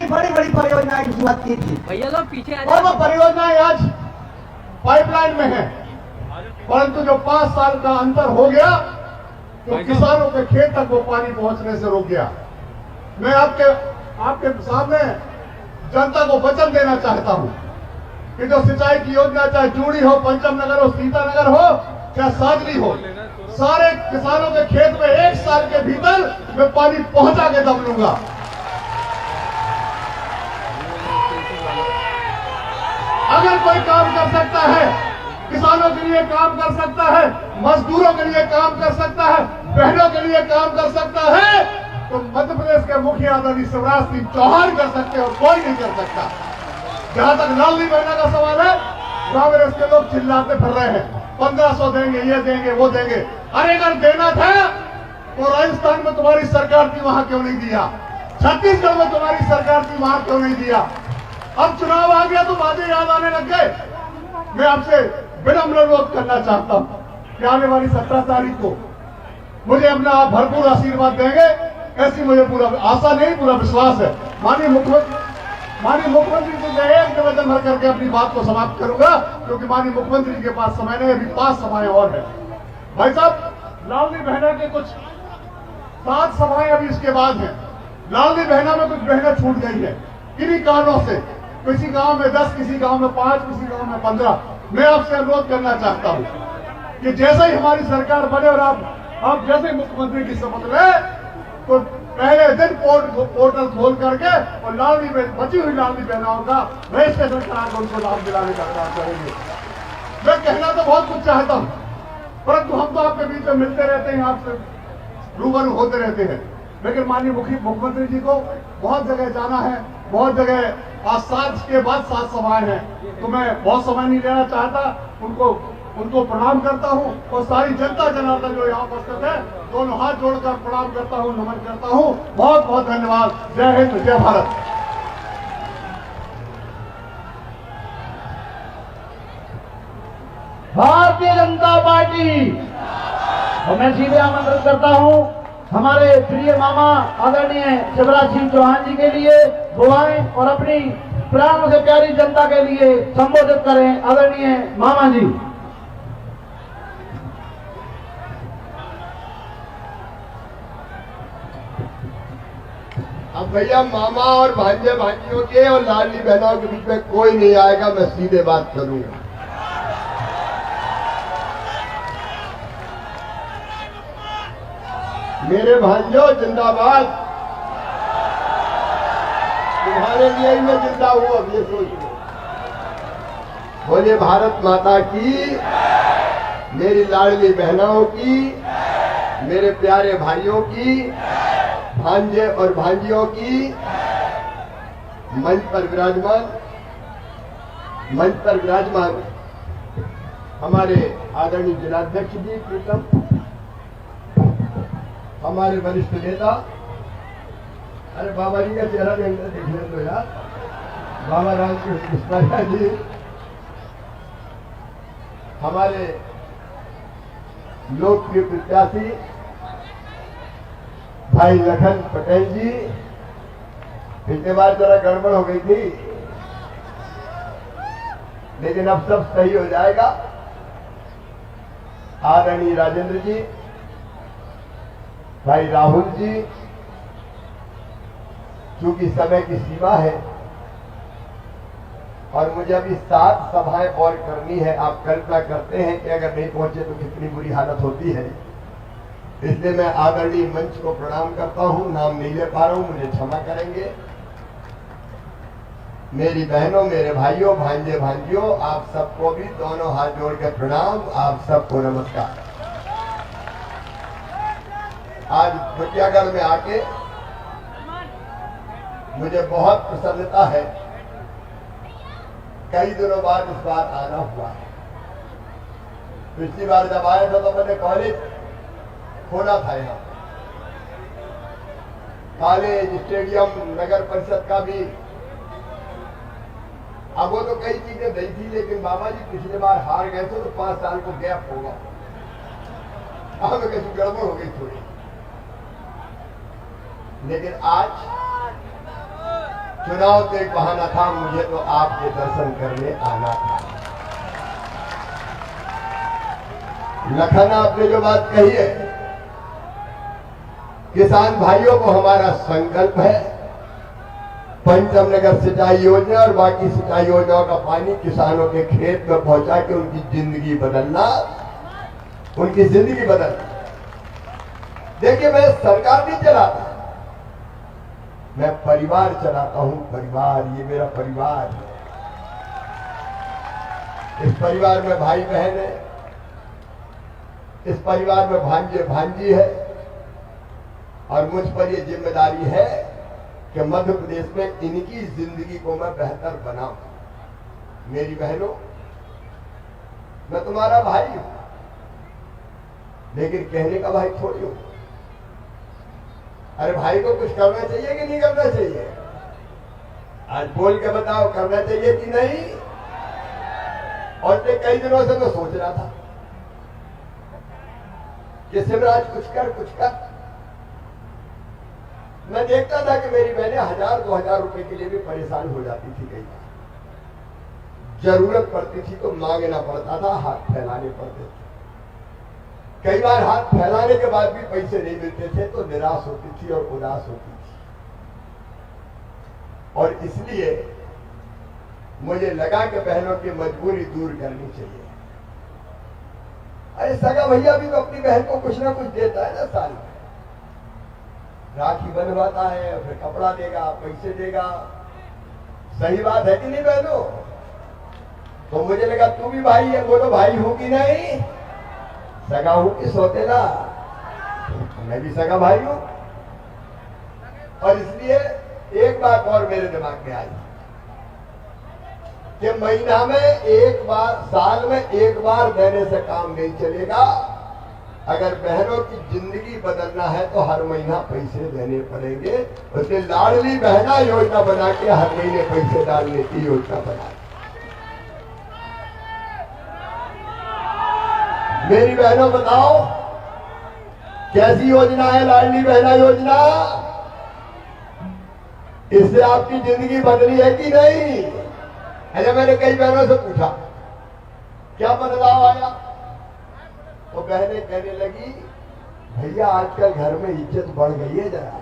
की बड़ी बड़ी परियोजनाएं की शुरुआत की थी भैया लोग पीछे आ और वो परियोजनाएं आज पाइपलाइन में है, परंतु जो 5 साल का अंतर हो गया तो किसानों के खेत तक वो पानी पहुंचने से रुक गया। मैं आपके सामने जनता को वचन देना चाहता हूं कि जो सिंचाई की योजना चाहे जूड़ी हो, पंचम नगर हो, सीतानगर हो, चाहे सादली हो, सारे किसानों के खेत में 1 साल के भीतर मैं पानी पहुंचा के दम लूंगा। अगर कोई काम कर सकता है, किसानों के लिए काम कर सकता है, मजदूरों के लिए काम कर सकता है, बहनों के लिए काम कर सकता है, तो मध्य प्रदेश के मुखिया आदरणीय शिवराज सिंह चौहान कर सकते और कोई नहीं कर सकता। जहां तक लाडली बहना का सवाल है, कांग्रेस के लोग चिल्लाते फिर रहे हैं 1500 देंगे, ये देंगे, वो देंगे। अरे अगर देना था तो राजस्थान में तुम्हारी सरकार थी, वहां क्यों नहीं दिया? छत्तीसगढ़ में तुम्हारी सरकार थी, वहां क्यों नहीं दिया? अब चुनाव आ गया तो बातें याद आने लग गए। मैं आपसे विनम्र अनुरोध करना चाहता हूं कि आने वाली 17 तारीख को मुझे अपना आप भरपूर आशीर्वाद देंगे, ऐसी मुझे पूरा आशा नहीं, पूरा विश्वास है। माननीय मुख्यमंत्री से मैं एक निवेदन भर करके अपनी बात को समाप्त करूंगा, क्योंकि माननीय मुख्यमंत्री के पास समय नहीं, अभी 5 सभाएं और है। भाई साहब, लाडली बहना के कुछ 7 सभाएं अभी इसके बाद हैं। लाडली बहना में कुछ बहनें छूट गई है किन्हीं कारणों से, किसी गांव में 10, किसी गांव में 5, किसी गांव में 15। मैं आपसे अनुरोध करना चाहता हूं कि जैसे ही हमारी सरकार बने और आप जैसे मुख्यमंत्री की शपथ लें तो पहले दिन पोर्टल खोल करके और लाडली बची हुई लाडली बहनाओं का रजिस्ट्रेशन कराकर उनको लाभ दिलाने का काम करेंगे। मैं कहना तो बहुत कुछ चाहता हूं, परंतु हम तो आपके बीच में मिलते रहते हैं, आपसे रूबरू होते रहते हैं, लेकिन माननीय मुख्यमंत्री जी को बहुत जगह जाना है, बहुत जगह आज 7 के बाद 7 सभाएं हैं, तो मैं बहुत समय नहीं लेना चाहता। उनको प्रणाम करता हूं और सारी जनता जनार्दन जो यहाँ उपस्थित है, दोनों हाथ जोड़कर प्रणाम करता हूं, नमन करता हूं। बहुत बहुत धन्यवाद। जय हिंद, जय भारत। भारतीय जनता पार्टी। और मैं सीधे आमंत्रित करता हूं हमारे प्रिय मामा आदरणीय शिवराज सिंह चौहान जी के लिए दुआएं और अपनी प्राणों से प्यारी जनता के लिए संबोधित करें। आदरणीय मामा जी। अब भैया मामा और भांजे भांजियों के और लाडली बहनों के बीच में कोई नहीं आएगा, मैं सीधे बात करूंगा। मेरे भांजो जिंदाबाद, तुम्हारे लिए ही मैं जिंदा हूं, अब ये सोच लो। बोले भारत माता की, मेरी लाडली बहनों की, मेरे प्यारे भाइयों की, भांजे और भांजियों की, मंच पर विराजमान हमारे आदरणीय जिलाध्यक्ष जी प्रीतम, हमारे वरिष्ठ नेता, अरे बाबा जी का चेहरा देखने दो यार, बाबा रामकृष्ण जी, हमारे लोकप्रिय प्रत्याशी भाई लखन पटेल जी, पिछले बार जरा गड़बड़ हो गई थी, लेकिन अब सब सही हो जाएगा। आदरणीय राजेंद्र जी, भाई राहुल जी, चूंकि समय की सीमा है और मुझे अभी 7 सभाएं और करनी है, आप कल्पना करते हैं कि अगर नहीं पहुंचे तो कितनी बुरी हालत होती है। इसलिए मैं आदरणीय मंच को प्रणाम करता हूं, नाम नहीं ले पा रहा हूं, मुझे क्षमा करेंगे। मेरी बहनों, मेरे भाइयों, भांजे भांजियों, आप सबको भी दोनों हाथ जोड़कर प्रणाम, आप सबको नमस्कार। आज दुटियागढ़ में आके मुझे बहुत प्रसन्नता है, कई दिनों बाद इस बार आना हुआ है। पिछली बार जब आया था तो मैंने कॉलेज खोला था, यहाँ कॉलेज, स्टेडियम, नगर परिषद का भी। अब वो तो कई चीजें नहीं थी, लेकिन बाबा जी पिछले बार हार गए थे तो 5 साल को गैप होगा, अब कैसी गड़बड़ हो गई थोड़ी। लेकिन आज चुनाव तो एक बहाना था, मुझे तो आपके दर्शन करने आना था। लखन, आपने जो बात कही है, किसान भाइयों को हमारा संकल्प है पंचम नगर सिंचाई योजना और बाकी सिंचाई योजनाओं का पानी किसानों के खेत में पहुंचा के उनकी जिंदगी बदलना, उनकी जिंदगी बदलना। देखिए, मैं सरकार नहीं चलाता, मैं परिवार चलाता हूं। परिवार, ये मेरा परिवार है। इस परिवार में भाई बहन है, इस परिवार में भांजे भांजी है, और मुझ पर यह जिम्मेदारी है कि मध्य प्रदेश में इनकी जिंदगी को मैं बेहतर बनाऊं। मेरी बहनों, मैं तुम्हारा भाई हूं, लेकिन कहने का भाई थोड़ी हूं। अरे भाई को कुछ करना चाहिए कि नहीं करना चाहिए? आज बोल के बताओ, करना चाहिए कि नहीं? और कई दिनों से मैं सोच रहा था कि शिवराज कुछ कर। मैं देखता था कि मेरी बहनें 1000-2000 रुपए के लिए भी परेशान हो जाती थी। कई बार जरूरत पड़ती थी तो मांगना पड़ता था, हाथ फैलाने पड़ते थे। कई बार हाथ फैलाने के बाद भी पैसे नहीं मिलते थे तो निराश होती थी और उदास होती थी। और इसलिए मुझे लगा कि बहनों की मजबूरी दूर करनी चाहिए। अरे सगा भैया भी तो अपनी बहन को कुछ ना कुछ देता है ना साल में। राखी बंधवाता है, फिर कपड़ा देगा, पैसे देगा। सही बात है कि नहीं बहनों? तो मुझे लगा तू भी भाई है, बोलो भाई हूं कि नहीं? सगा हूं कि सौतेला? मैं भी सगा भाई हूं। और इसलिए एक बात और मेरे दिमाग में आई कि महीना में एक बार, साल में एक बार देने से काम नहीं चलेगा। अगर बहनों की जिंदगी बदलना है तो हर महीना पैसे देने पड़ेंगे। उसने लाडली बहना योजना बना के हर महीने पैसे डालने की योजना बनाई। मेरी बहनों बताओ, कैसी योजना है लाडली बहना योजना? इससे आपकी जिंदगी बदली है कि नहीं? अच्छा, मैंने कई बहनों से पूछा क्या बदलाव आया, तो बहनें कहने लगी, भैया आजकल घर में इज्जत बढ़ गई है जरा।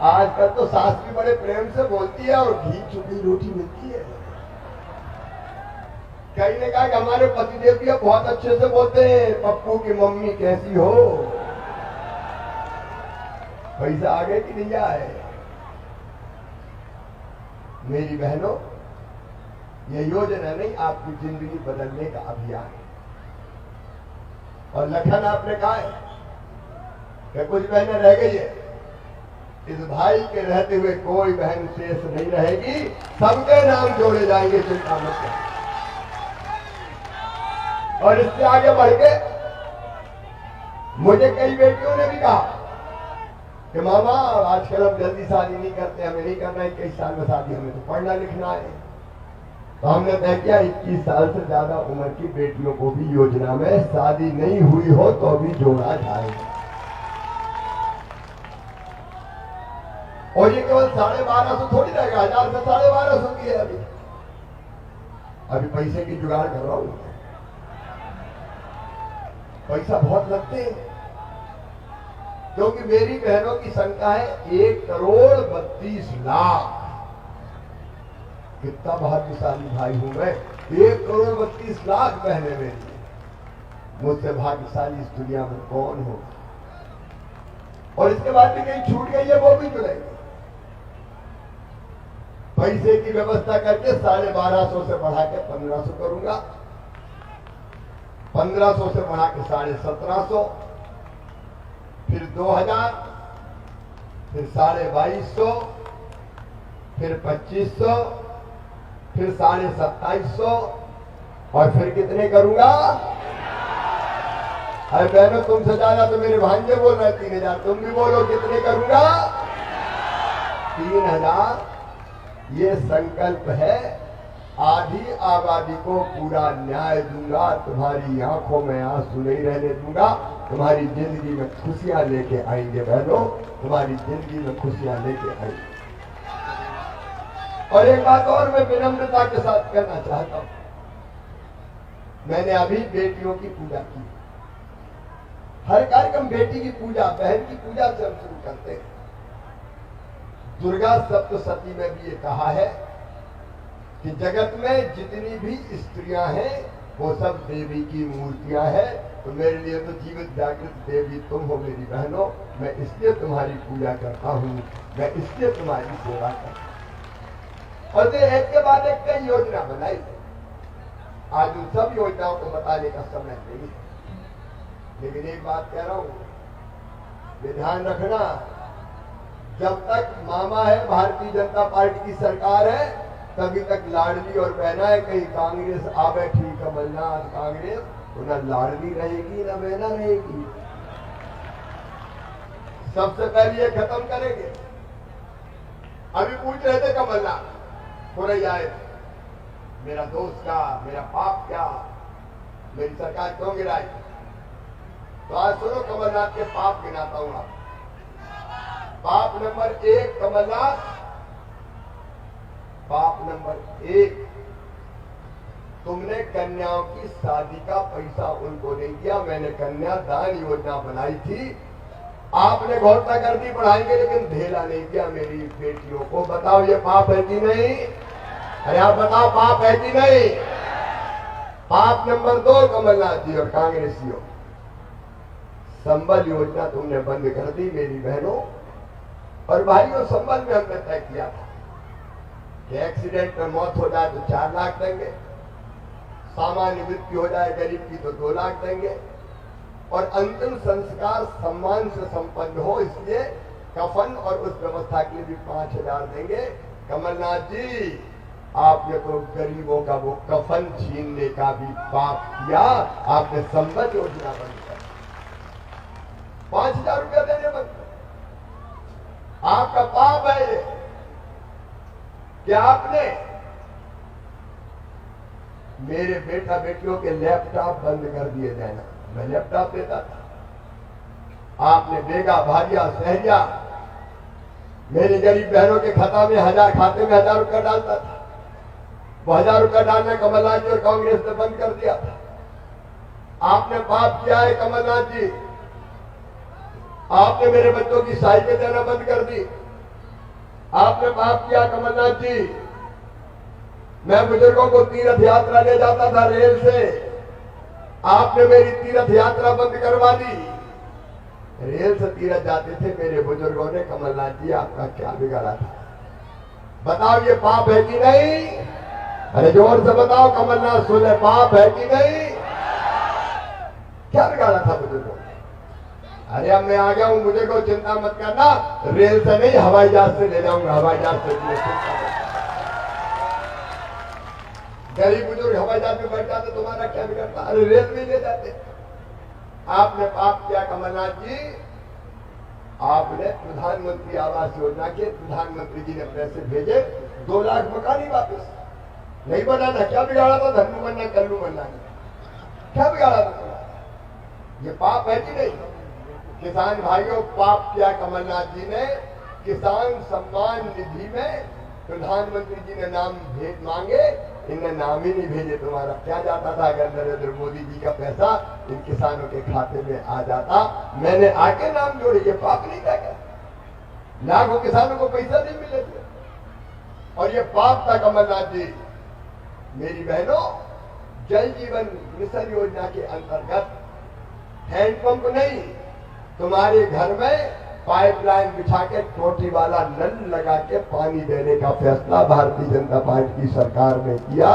आजकल तो सास भी बड़े प्रेम से बोलती है और घी चुकी रोटी मिलती है। कई ने कहा कि हमारे पतिदेव भी बहुत अच्छे से बोलते हैं, पप्पू की मम्मी कैसी हो? पैसा आगे कि नहीं आए? मेरी बहनों, यह योजना नहीं, आपकी जिंदगी बदलने का अभियान है। और लखन, आपने कहा है कि कुछ बहनें रह गई है। इस भाई के रहते हुए कोई बहन शेष नहीं रहेगी, सबके नाम जोड़े जाएंगे, चिंता मत करो। और इससे आगे बढ़ के मुझे कई बेटियों ने भी कहा कि मामा आजकल हम जल्दी शादी नहीं करते, हमें नहीं करना है 21 साल में शादी, हमें तो पढ़ना लिखना है। तो हमने तय किया 21 साल से ज्यादा उम्र की बेटियों को भी योजना में शादी नहीं हुई हो तो भी जोड़ा जाएगा। और ये केवल 1250 थोड़ी रहेगा, 1000 से 1250 की है। अभी पैसे की जुगाड़ कर रहा हूं। पैसा बहुत लगते हैं, क्योंकि मेरी बहनों की संख्या है 1,32,00,000। कितना भाग्यशाली भाई हूं मैं, 1,32,00,000 बहनें मेरी। मुझसे भाग्यशाली इस दुनिया में कौन हो? और इसके बाद भी कहीं छूट गई है वो भी मिलेगी। पैसे की व्यवस्था करके 1250 से बढ़ा के 1500 करूंगा, 1500 से बढ़ा के 1750, फिर 2000, फिर 2250, फिर 2500, फिर 2750, और फिर कितने करूंगा? अरे बहनों, तुमसे ज्यादा तो मेरे भांजे बोल रहे हैं 3000, तुम भी बोलो कितने करूंगा? 3000। ये संकल्प है। आधी आबादी को पूरा न्याय दूंगा, तुम्हारी आंखों में आंसू नहीं रहने दूंगा, तुम्हारी जिंदगी में खुशियां लेके आएंगे बहनों, तुम्हारी जिंदगी में खुशियां लेके आएंगे। और एक बात और मैं विनम्रता के साथ कहना चाहता हूं, मैंने अभी बेटियों की पूजा की। हर कार्यक्रम बेटी की पूजा, बहन की पूजा से हम शुरू करते हैं। दुर्गा सप्तशती में भी ये कहा है कि जगत में जितनी भी स्त्रियां हैं वो सब देवी की मूर्तियां हैं। तो मेरे लिए तो जीवित जागृत देवी तुम हो मेरी बहनों। मैं इसलिए तुम्हारी पूजा करता हूं, मैं इसलिए तुम्हारी सेवा करता हूं। और ये एक के बाद एक कई योजना बनाई। आज उन सब योजनाओं को बताने का समय नहीं है, लेकिन एक बात कह रहा हूं, ये ध्यान रखना, जब तक मामा है, भारतीय जनता पार्टी की सरकार है, तभी तक लाडली और बहना है। कहीं कांग्रेस आ बैठी, कमलनाथ कांग्रेस, तो न लाडली रहेगी न बहना रहेगी। सबसे पहले ये खत्म करेंगे। अभी पूछ रहे थे कमलनाथ पूरे आए, मेरा दोस्त क्या, मेरा पाप क्या, मेरी सरकार क्यों गिराई। तो आज सुनो कमलनाथ के पाप गिनाता हूं। आप पाप नंबर 1 कमलनाथ, पाप नंबर 1, तुमने कन्याओं की शादी का पैसा उनको नहीं दिया। मैंने कन्यादान योजना बनाई थी, आपने घोषणा कर दी बढ़ाएंगे, लेकिन ढेला नहीं दिया मेरी बेटियों को। बताओ ये पाप है कि नहीं? अरे आप बताओ पाप है कि नहीं? पाप नंबर 2 कमलनाथ जी और कांग्रेसियों, संबल योजना तुमने बंद कर दी मेरी बहनों और भाइयों। संबल में हमने तय किया था कि एक्सीडेंट में मौत हो जाए तो 4 लाख देंगे, सामान्य मृत्यु हो जाए गरीब की तो 2 लाख देंगे, और अंतिम संस्कार सम्मान से संपन्न हो इसलिए कफन और उस व्यवस्था के लिए भी 5,000 देंगे। कमलनाथ जी, आपने तो गरीबों का वो कफन छीनने का भी पाप किया। आपने संबल योजना बंद कर, 5,000 रुपया देने बंद कर। आपका पाप है ये कि आपने मेरे बेटा बेटियों के लैपटॉप बंद कर दिए देना। मैं लैपटॉप देता था, आपने बेगा भारिया सहरिया मेरी गरीब बहनों के खाता में खाते में 1,000 रुपया डालता था। वो 1,000 रुपया डालना कमलनाथ जी और कांग्रेस ने बंद कर दिया था। आपने पाप किया है कमलनाथ जी, आपने मेरे बच्चों की साइकिल देना बंद कर दी। आपने पाप किया कमलनाथ जी, मैं बुजुर्गों को तीर्थ यात्रा ले जाता था रेल से, आपने मेरी तीर्थ यात्रा बंद करवा दी। रेल से तीर्थ जाते थे मेरे बुजुर्गों ने। कमलनाथ जी आपका क्या बिगाड़ा था? बताओ ये पाप है कि नहीं? अरे जोर से बताओ कमलनाथ सुने, पाप है कि नहीं? क्या बिगाड़ा था बुजुर्गों? अरे अब मैं आ गया हूं, मुझे को चिंता मत करना, रेल से नहीं हवाई जहाज से ले जाऊंगा। हवाई जहाज से गरीब बुजुर्ग हवाई जहाज में बैठ जाते, तुम्हारा क्या बिगड़ता? अरे रेल में ले जाते। आपने पाप किया कमलनाथ जी, आपने प्रधानमंत्री आवास योजना के प्रधानमंत्री जी ने पैसे भेजे, 2 लाख मकान ही वापस नहीं बनाना। क्या बिगाड़ा था? धन्नू बनना कल्लू बनना, क्या बिगाड़ा था? ये पाप है कि नहीं? किसान भाइयों, पाप किया कमलनाथ जी ने। किसान सम्मान निधि में प्रधानमंत्री जी ने नाम भेज मांगे, इनने नाम ही नहीं भेजे। तुम्हारा क्या जाता था अगर नरेंद्र मोदी जी का पैसा इन किसानों के खाते में आ जाता? मैंने आके नाम जोड़े, ये पाप नहीं था क्या? लाखों किसानों को पैसा नहीं मिले थे और ये पाप था कमलनाथ जी। मेरी बहनों, जल जीवन मिशन योजना के अंतर्गत हैंडपंप नहीं, तुम्हारे घर में पाइपलाइन बिछा के टोटी वाला नल लगा के पानी देने का फैसला भारतीय जनता पार्टी की सरकार ने किया।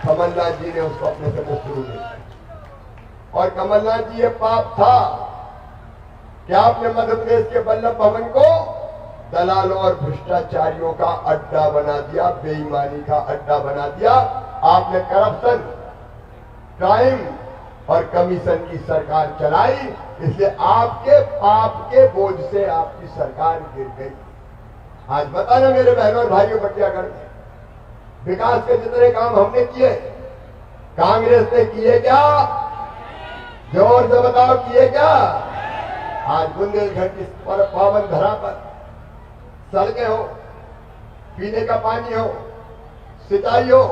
कमलनाथ जी ने उसको अपने से शुरू किया। और कमलनाथ जी, ये पाप था कि आपने मध्य प्रदेश के वल्लभ भवन को दलालों और भ्रष्टाचारियों का अड्डा बना दिया, बेईमानी का अड्डा बना दिया। आपने करप्शन, क्राइम और कमीशन की सरकार चलाई, इसलिए आपके पाप के बोझ से आपकी सरकार गिर गई। आज बताना मेरे बहनों और भाइयों, बटियागढ़ में विकास के जितने काम हमने किए, कांग्रेस ने किए क्या? जोर से बताओ, किए क्या? आज बुंदेलखंड की पावन धरा पर सड़कें हो, पीने का पानी हो, सिंचाई हो,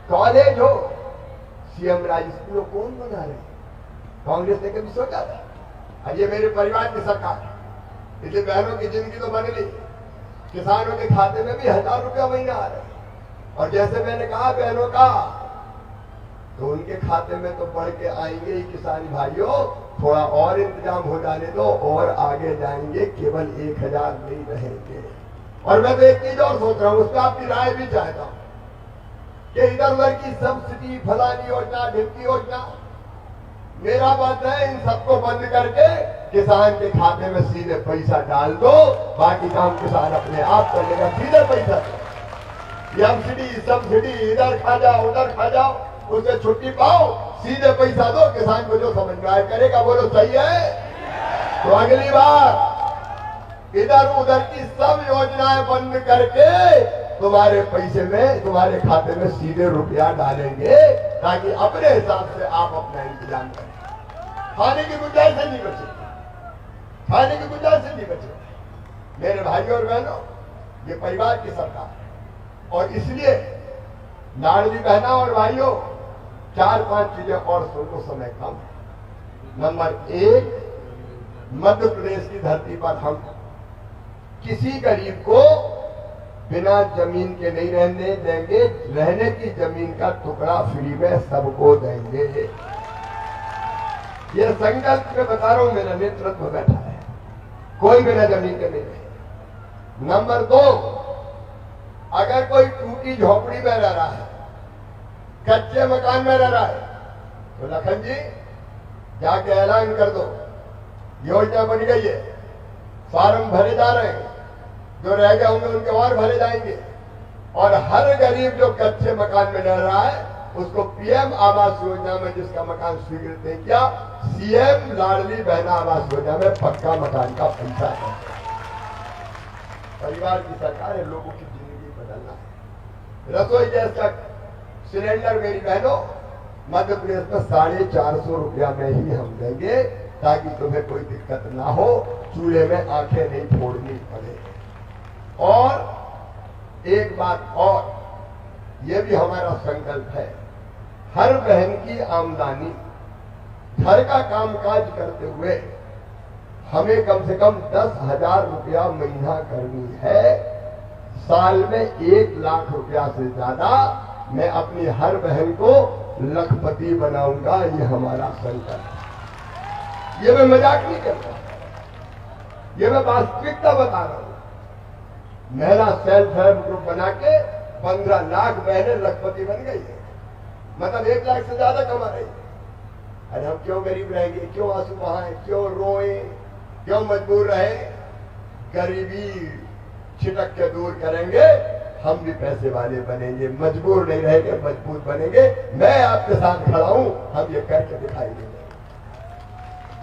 कॉलेज हो, सीएम राज स्कूल कौन बना रहे? कांग्रेस ने कभी सोचा था? आज ये मेरे परिवार की सरकार, इसलिए बहनों की जिंदगी तो बन गई। किसानों के खाते में भी 1000 रुपया महीना आ रहे हैं। और जैसे मैंने कहा बहनों का, तो उनके खाते में तो बढ़ के आएंगे ही किसान भाइयों। थोड़ा और इंतजाम हो जाने दो और आगे जाएंगे, केवल 1000 नहीं रहेंगे। और मैं तो एक चीज और सोच रहा हूं, उस पर आपकी राय भी चाहता हूं कि इधर उधर की सब्सिडी, फलानी योजना, ढिमकी योजना, मेरा मत है इन सबको बंद करके किसान के खाते में सीधे पैसा डाल दो। बाकी काम किसान अपने आप कर लेगा, सीधे पैसा दो। सब्सिडी इधर खा जाओ, उधर खा जाओ, उससे छुट्टी पाओ, सीधे पैसा दो। किसान को जो समझ में आए करेगा। बोलो सही है? तो अगली बार इधर उधर की सब योजनाएं बंद करके तुम्हारे पैसे में, तुम्हारे खाते में सीधे रुपया डालेंगे, ताकि अपने हिसाब से आप अपना इंतजाम करें। खाने की गुंजाइश नहीं बचे, खाने की गुंजाइश नहीं बचे। मेरे भाइयों और बहनों, ये परिवार की सरकार है और इसलिए लाडली बहना और भाइयों, 4-5 चीजें और सुनो, समय कम है। नंबर 1, मध्य प्रदेश की धरती पर हम किसी गरीब को बिना जमीन के नहीं रहने देंगे। रहने की जमीन का टुकड़ा फ्री में सबको देंगे। ये संकल्प में बता रहा हूं, मेरा नेतृत्व बैठा है, कोई बिना जमीन के नहीं रहे। नंबर 2, अगर कोई टूटी झोपड़ी में रह रहा है, कच्चे मकान में रह रहा है, तो लखन जी जाके ऐलान कर दो, योजना बन गई है, फॉर्म भरे जा रहे हैं, जो रह गए होंगे उनके और भरे जाएंगे। और हर गरीब जो कच्चे मकान में रह रहा है उसको पीएम आवास योजना में जिसका मकान स्वीकृत नहीं किया, सीएम लाडली बहना आवास योजना में पक्का मकान का पैसा है। परिवार की सरकार है, लोगों की जिंदगी बदलना है। रसोई गैस का सिलेंडर मेरी बहनों मध्य प्रदेश में 450 रुपया में ही हम देंगे, ताकि तुम्हें कोई दिक्कत ना हो, चूल्हे में आंखें नहीं फोड़नी पड़े। और एक बात और, यह भी हमारा संकल्प है, हर बहन की आमदनी घर का कामकाज करते हुए हमें कम से कम 10,000 रुपया महीना करनी है। साल में 1 लाख रुपया से ज्यादा मैं अपनी हर बहन को लखपति बनाऊंगा। ये हमारा संकल्प है। ये मैं मजाक नहीं कर रहा, ये मैं वास्तविकता बता रहा हूं। महिला सेल्फ हेल्प ग्रुप बना के 15 लाख बहनें लखपति बन गई है, मतलब 1 लाख से ज्यादा कमा रही है। अरे हम क्यों गरीब रहेंगे, क्यों आंसू बहाएं, क्यों रोए, क्यों मजबूर रहे? गरीबी छिटक के दूर करेंगे, हम भी पैसे वाले बनेंगे, मजबूर नहीं रहेंगे, मजबूत बनेंगे। मैं आपके साथ खड़ा हूं, हम ये करके दिखाई देंगे।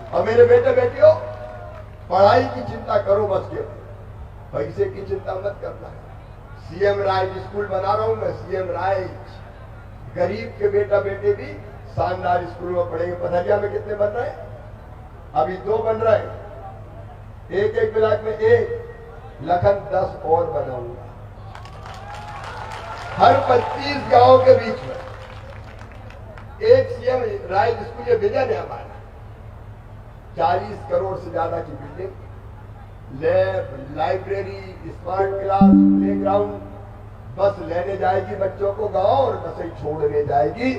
और मेरे बेटे बेटियों, पढ़ाई की चिंता करो बस, के पैसे की चिंता मत करना है। सीएम राइज स्कूल बना रहा हूं मैं, सीएम राइज। गरीब के बेटा बेटे भी शानदार स्कूल में पढ़ेंगे। पथरिया में कितने बन रहे हैं? अभी 2 बन रहे हैं, एक ब्लॉक में 1, लखन 10 और बनाऊंगा। हर 25 गांव के बीच में एक सीएम राइज स्कूल, ये विजन है हमारा। 40 करोड़ से ज्यादा की building, lab, library, smart class, playground, बस लेने जाएगी बच्चों को गांव और बस ही छोड़ने जाएगी।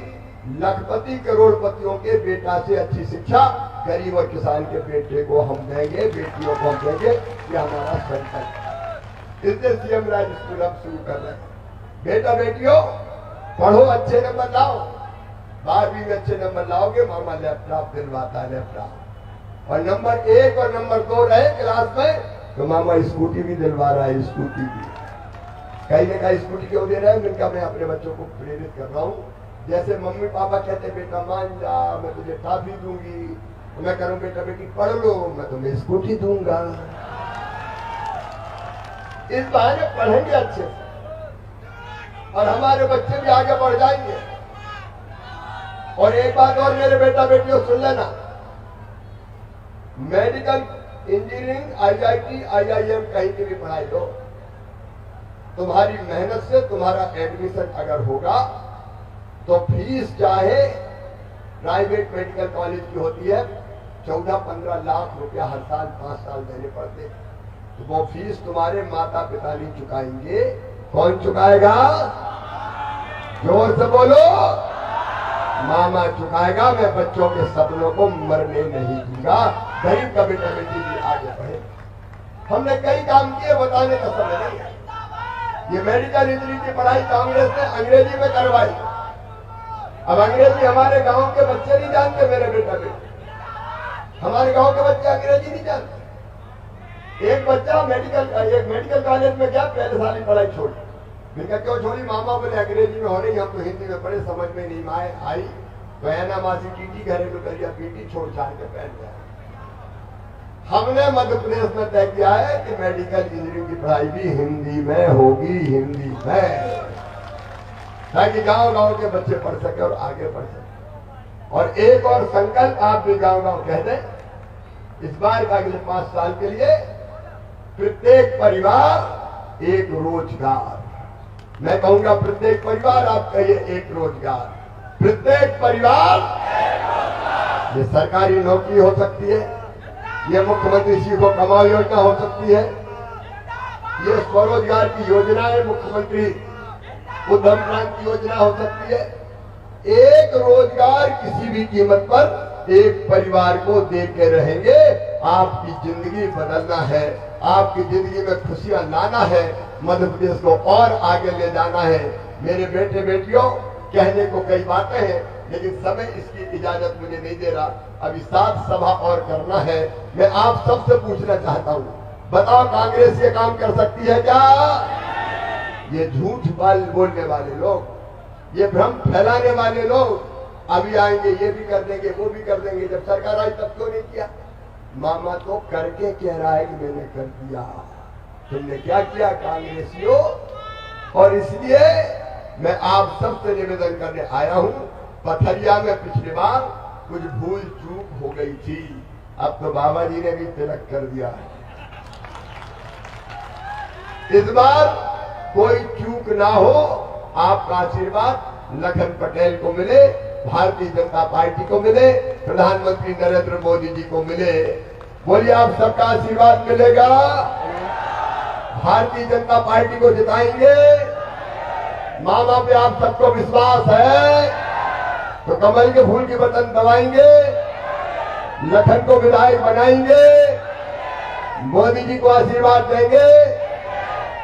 लखपति करोड़पतियों के बेटा से अच्छी शिक्षा गरीब और किसान के बेटे को हम देंगे, बेटियों को हम देंगे। ये हमारा संकल्प है। इसलिए सीएम राइज स्कूल हम शुरू कर रहे हैं। बेटा बेटियों पढ़ो, अच्छे नंबर लाओ, 12वीं में अच्छे नंबर लाओगे, मामा लैपटॉप दिलवाता है, लैपटॉप। और नंबर 1 और नंबर 2 रहे क्लास में, तो मामा स्कूटी भी दिलवा रहा है, स्कूटी भी। कहीं ना कहीं स्कूटी क्यों दे रहा है? जिनका मैं अपने बच्चों को प्रेरित कर रहा हूँ। जैसे मम्मी पापा कहते बेटा मान जा, मैं तुझे टॉफी दूंगी, तो मैं करूं बेटा बेटी पढ़ लो, मैं तुम्हें स्कूटी दूंगा। इस बहाने पढ़ेंगे अच्छे से और हमारे बच्चे भी आगे बढ़ जाएंगे। और एक बात और मेरे बेटा बेटियों सुन लेना, मेडिकल, इंजीनियरिंग, IIT, IIM कहीं की भी पढ़ाई दो, तुम्हारी मेहनत से तुम्हारा एडमिशन अगर होगा तो फीस चाहे प्राइवेट मेडिकल कॉलेज की होती है 14-15 लाख रुपया हर साल 5 साल देने पड़ते, तो वो फीस तुम्हारे माता पिता नहीं चुकाएंगे, कौन चुकाएगा? जोर से बोलो, मामा चुकाएगा। मैं बच्चों के सपनों को मरने नहीं दूंगा। गरीब का बेटा बेटी भी आगे बढ़े। हमने कई काम किए, बताने का समय नहीं है। ये मेडिकल इंजीनियरिंग की पढ़ाई कांग्रेस ने अंग्रेजी में करवाई। अब अंग्रेजी हमारे गांव के बच्चे नहीं जानते, मेरे बेटा बेटी, हमारे गांव के बच्चे अंग्रेजी नहीं जानते। एक बच्चा मेडिकल कॉलेज में गया, पहले साल की पढ़ाई छोड़ी। मैंने क्यों छोड़ी? मामा बोले अंग्रेजी में हो रही, हम तो हिंदी में पढ़े, समझ में नहीं आई तो ऐना मासी टीटी घरेलू करिया, पीटी छोड़ छाड़ के पहन गया। हमने मध्य प्रदेश में तय किया है कि मेडिकल इंजीनियरिंग की पढ़ाई भी हिंदी में होगी, हिंदी में, ताकि गांव-गांव के बच्चे पढ़ सके और आगे बढ़ सके। और एक और संकल्प आप भी गांव-गांव कह दें, इस बार का अगले 5 साल के लिए प्रत्येक परिवार एक रोजगार। मैं कहूंगा प्रत्येक परिवार, आप कहिए एक रोजगार। प्रत्येक परिवार, ये सरकारी नौकरी हो सकती है, ये मुख्यमंत्री सीखो कमाओ योजना हो सकती है, ये स्वरोजगार की योजना है, मुख्यमंत्री उद्यम क्रांति योजना हो सकती है। एक रोजगार किसी भी कीमत पर एक परिवार को दे के रहेंगे। आपकी जिंदगी बदलना है, आपकी जिंदगी में खुशियां लाना है, मध्य प्रदेश को और आगे ले जाना है। मेरे बेटे बेटियों, कहने को कई बातें हैं, लेकिन समय इसकी इजाजत मुझे नहीं दे रहा। अभी 7 सभा और करना है। मैं आप सबसे पूछना चाहता हूँ, बताओ कांग्रेस ये काम कर सकती है क्या? ये झूठ बोलने वाले लोग, ये भ्रम फैलाने वाले लोग अभी आएंगे, ये भी कर देंगे, वो भी कर देंगे। जब सरकार आई तब क्यों नहीं किया? मामा तो करके कह रहा है कि मैंने कर दिया। तुमने क्या किया कांग्रेसियों? और इसलिए मैं आप सबसे निवेदन करने आया हूं, पथरिया में पिछली बार कुछ भूल चूक हो गई थी, अब तो बाबा जी ने भी तिलक कर दिया है। इस बार कोई चूक ना हो, आपका आशीर्वाद लखन पटेल को मिले, भारतीय जनता पार्टी को मिले, प्रधानमंत्री नरेंद्र मोदी जी को मिले। बोलिए, आप सबका आशीर्वाद मिलेगा? भारतीय जनता पार्टी को जिताएंगे? मामा पे आप सबको विश्वास है तो कमल के फूल की बटन दबाएंगे, लखन को विधायक बनाएंगे, मोदी जी को आशीर्वाद देंगे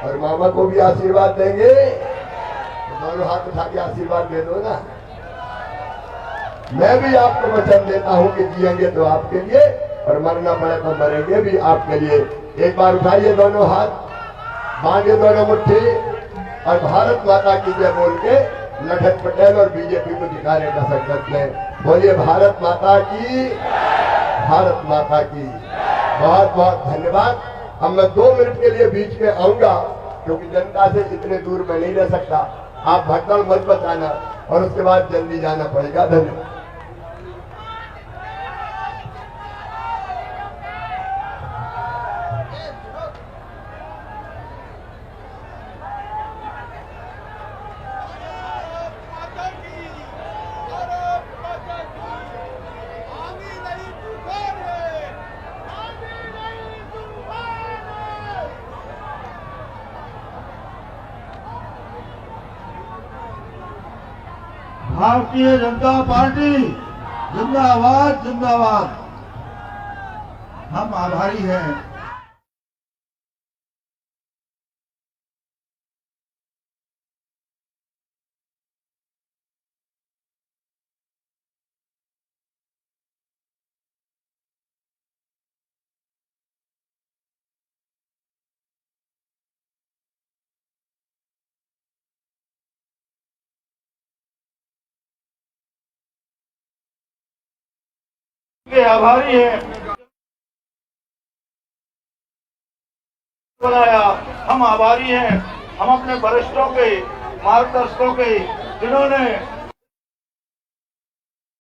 और मामा को भी आशीर्वाद देंगे। तो दोनों हाथ उठा के आशीर्वाद दे दो ना। मैं भी आपको वचन देता हूं कि जिएंगे तो आपके लिए और मरना पड़े तो मरेंगे भी आपके लिए। एक बार उठाइए दोनों हाथ, बांधे दोनों मुट्ठी और भारत माता की जय बोल के लखन पटेल और बीजेपी को जिताने का संकल्प लें। बोलिए भारत माता की, भारत माता की। बहुत बहुत धन्यवाद। अब मैं 2 मिनट के लिए बीच में आऊंगा, क्योंकि जनता से इतने दूर मैं नहीं रह सकता। आप भगदड़ मत बताना और उसके बाद जल्दी जाना पड़ेगा। धन्यवाद। भारतीय जनता पार्टी जिंदाबाद, जिंदाबाद। हम आभारी हैं आभारी है बनाया। हम आभारी हैं हम अपने वरिष्ठों के, मार्गदर्शकों के, जिन्होंने